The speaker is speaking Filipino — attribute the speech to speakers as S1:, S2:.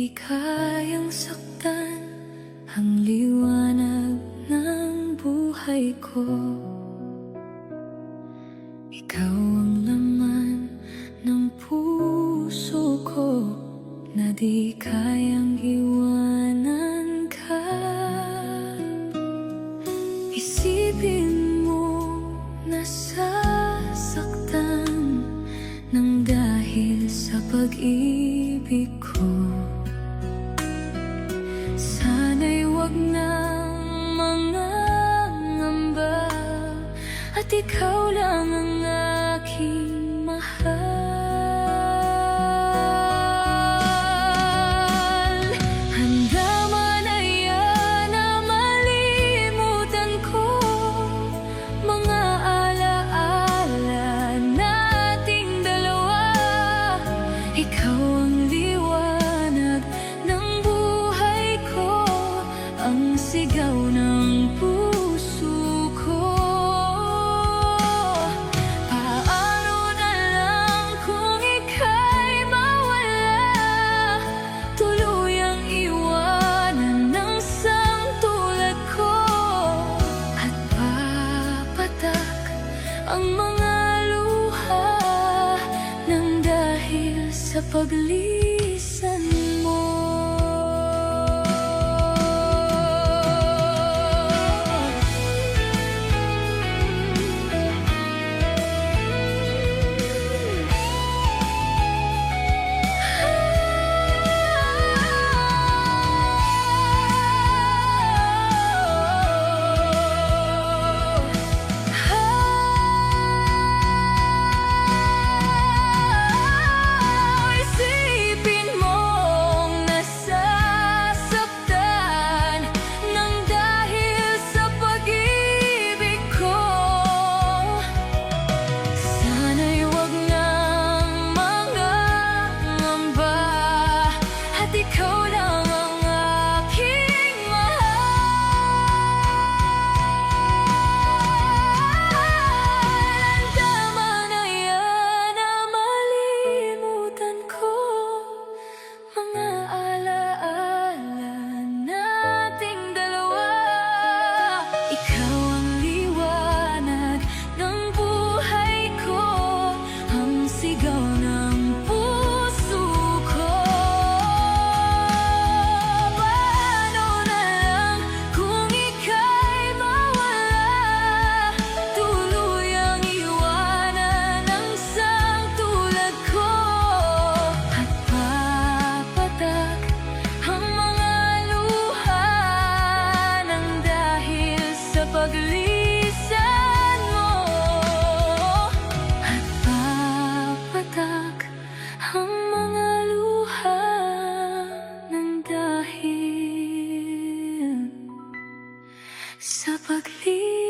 S1: Di kayang saktan ang liwanag ng buhay ko. Ikaw ang laman ng puso ko na di kayang iwanan ka. Isipin mo nasasaktan nang dahil sa pag-ibig ko. Sana'y wag nang mangangamba at ikaw lang ang aking mahal. Handa man na yan na malimutan ko mga alaala nating dalawa. Ikaw ang liwanag ng buhay ko, ang sigaw ng puso ko. Paano na lang kung ika'y mawala, tuluyang iwanan ng sangtulad ko, at papatak ang mga luha nang dahil sa paglisan mo. Ikaw lang ang aking mahal. Tama na yan na malimutan ko mga alaala nating dalawa. Ikaw ang liwanag ng buhay ko, ang sigaw ng puso ko. Paglisan mo at papatak ang mga luha ng dahil sa paglisan.